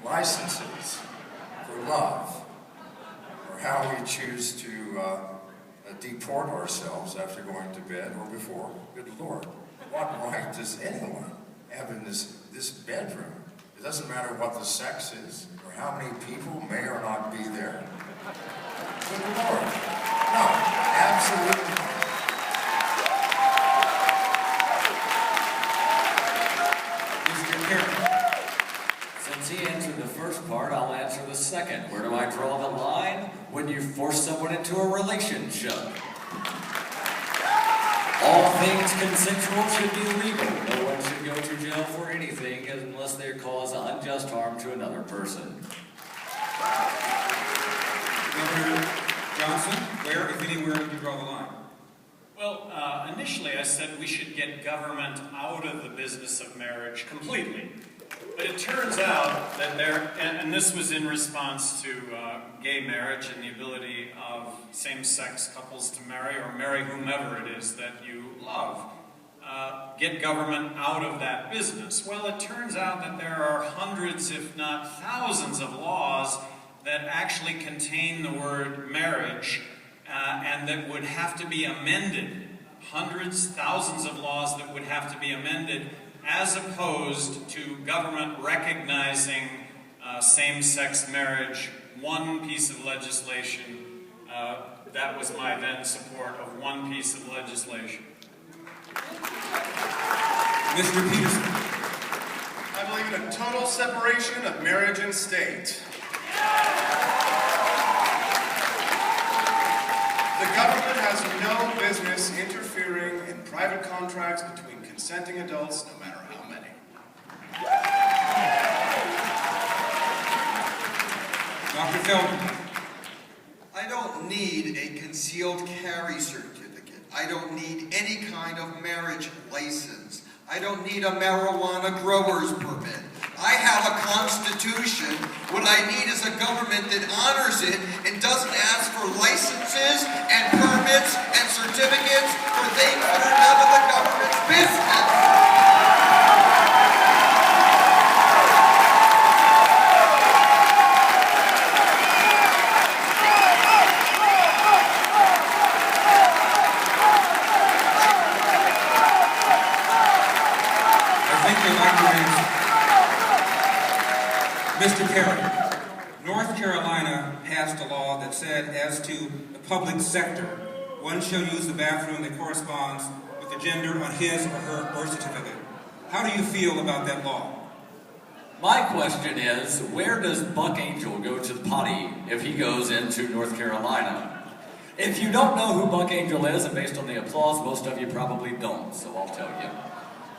licenses for love, or how we choose to deport ourselves after going to bed or before. Good Lord, what right does anyone have in this bedroom? It doesn't matter what the sex is or how many people may or not be there. Good Lord. No, absolutely not. Mr. Carey, since he answered the first part, I'll answer the second. Where do I draw the line? When you force someone into a relationship. All things consensual should be legal. No one should go to jail for anything unless they cause unjust harm to another person. Governor Johnson, where, if anywhere, did you draw the line? Well, initially I said we should get government out of the business of marriage completely. But it turns out that and this was in response to gay marriage and the ability of same-sex couples to marry or marry whomever it is that you love. Get government out of that business. Well, it turns out that there are hundreds, if not thousands, of laws that actually contain the word marriage and that would have to be amended. Hundreds, thousands of laws that would have to be amended, as opposed to government recognizing same-sex marriage. One piece of legislation, that was my then support of one piece of legislation. Mr. Peterson. I believe in a total separation of marriage and state. The government has no business interfering in private contracts between consenting adults, no matter how many. Dr. Feldman. I don't need a concealed carry certificate. I don't need any kind of marriage license. I don't need a marijuana grower's permit. I have a constitution. What I need is a government that honors it and doesn't ask for licenses and permits and certificates for things that are none of the government's business. Mr. Carey, North Carolina passed a law that said as to the public sector, one shall use the bathroom that corresponds with the gender on his or her birth certificate. How do you feel about that law? My question is, where does Buck Angel go to the potty if he goes into North Carolina? If you don't know who Buck Angel is, and based on the applause, most of you probably don't, so I'll tell you.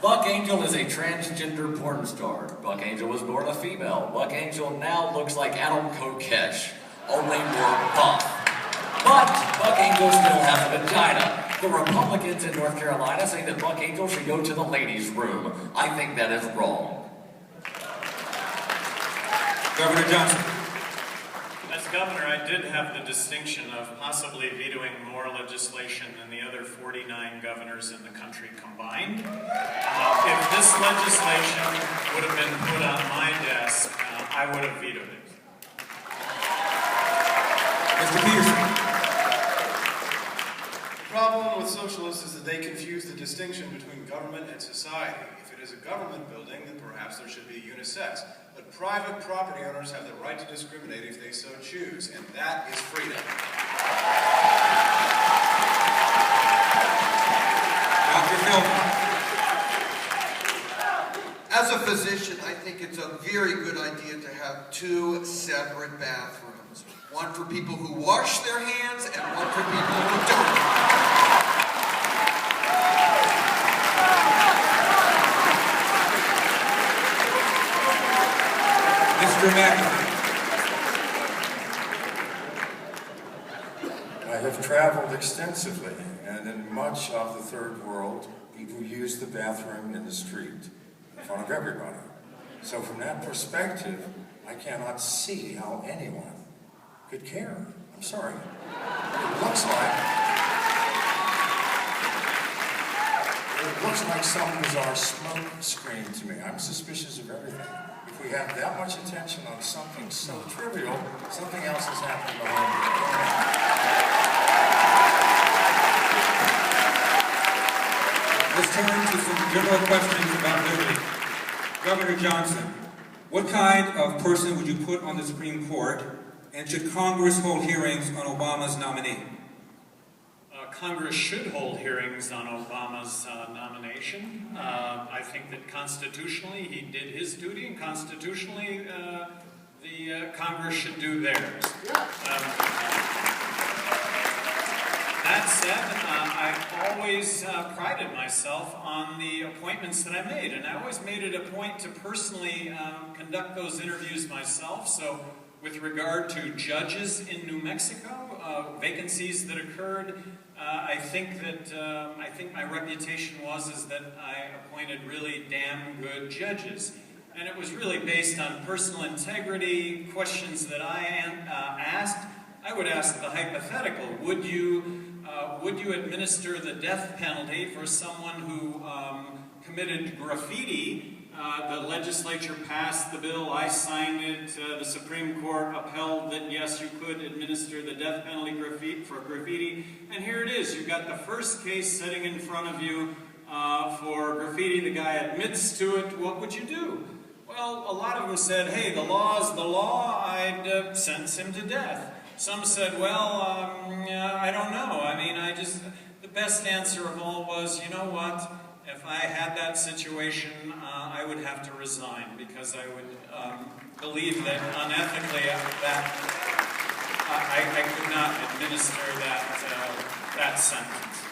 Buck Angel is a transgender porn star. Buck Angel was born a female. Buck Angel now looks like Adam Kokesh, only more buff. But Buck Angel still has a vagina. The Republicans in North Carolina say that Buck Angel should go to the ladies' room. I think that is wrong. Governor Johnson. As governor, I did have the distinction of possibly vetoing more legislation than the other 49 governors in the country combined. If this legislation would have been put on my desk, I would have vetoed it. Mr. Peterson. The problem with socialists is that they confuse the distinction between government and society. If it is a government building, then perhaps there should be unisex. But private property owners have the right to discriminate if they so choose, and that is freedom. Dr. Feldman. As a physician, I think it's a very good idea to have two separate bathrooms. One for people who wash their hands and one for people who don't. Mr. McAfee. I have traveled extensively, and in much of the third world, people use the bathroom in the street in front of everybody. So from that perspective, I cannot see how anyone could care. I'm sorry. It looks like It looks like some bizarre smoke screen to me. I'm suspicious of everything. If we have that much attention on something so trivial, something else is happening behind it. Let's turn to some general questions about liberty. Governor Johnson, what kind of person would you put on the Supreme Court, and should Congress hold hearings on Obama's nominee? Congress should hold hearings on Obama's nomination. I think that constitutionally he did his duty, and constitutionally the Congress should do theirs. That said, I always prided myself on the appointments that I made, and I always made it a point to personally conduct those interviews myself. So with regard to judges in New Mexico, vacancies that occurred, I think my reputation is that I appointed really damn good judges. And it was really based on personal integrity, questions that I asked. I would ask the hypothetical: would you administer the death penalty for someone who committed graffiti? The legislature passed the bill, I signed it, the Supreme Court upheld that yes, you could administer the death penalty for graffiti, and here it is. You've got the first case sitting in front of you for graffiti. The guy admits to it. What would you do? Well, a lot of them said, hey, the law's the law, I'd sentence him to death. Some said, well, I don't know. I mean, the best answer of all was, you know what? If I had that situation, I would have to resign, because I would believe that unethically I could not administer that sentence.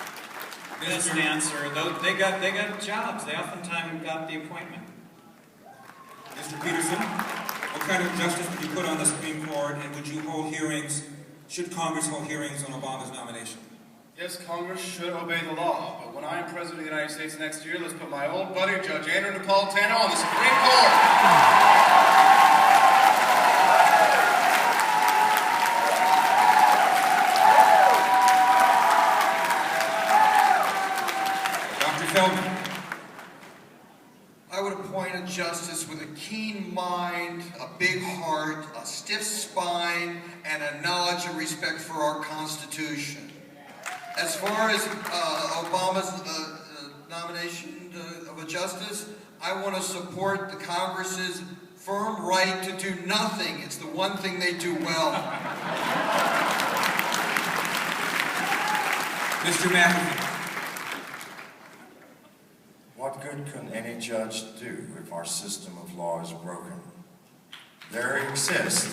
Best answer, though, they got jobs. They oftentimes got the appointment. Mr. Peterson, what kind of justice would you put on the Supreme Court, and would you hold hearings, should Congress hold hearings on Obama's nomination? Yes, Congress should obey the law, but when I am President of the United States next year, let's put my old buddy, Judge Andrew Napolitano, on the Supreme Court. Dr. Feldman. I would appoint a justice with a keen mind, a big heart, a stiff spine, and a knowledge and respect for our Constitution. As far as Obama's nomination of a justice, I want to support the Congress's firm right to do nothing. It's the one thing they do well. Mr. McAfee. What good can any judge do if our system of law is broken? There exist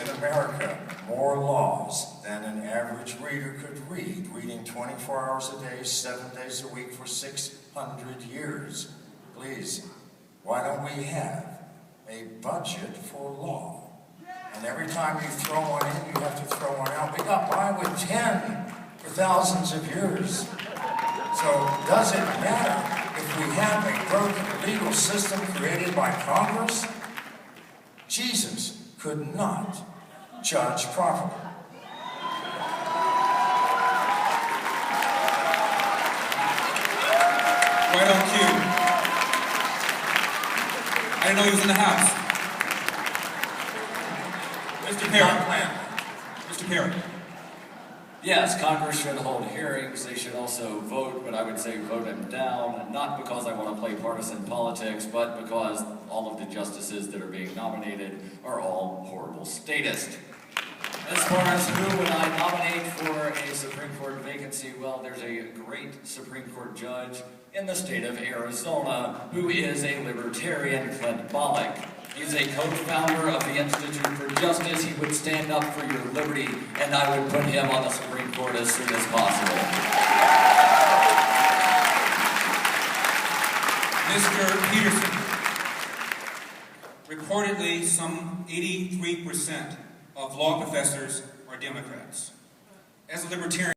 in America more laws than an average reader could read, reading 24 hours a day, 7 days a week for 600 years. Please, why don't we have a budget for law? And every time you throw one in, you have to throw one out. We got by with 10 for thousands of years. So does it matter if we have a broken legal system created by Congress? Jesus could not judge properly. Right on cue. I didn't know he was in the house. Mr. Perry. Mr. Perry. Yes, Congress should hold hearings. They should also vote, but I would say vote them down, not because I want to play partisan politics, but because all of the justices that are being nominated are all horrible statists. As far as who would I nominate for a Supreme Court vacancy, well, there's a great Supreme Court judge in the state of Arizona who is a libertarian, Clint Bollock. He's a co-founder of the Institute for Justice. He would stand up for your liberty, and I would put him on the Supreme Court as soon as possible. Mr. Peterson. Reportedly, some 83% of law professors are Democrats. As a libertarian,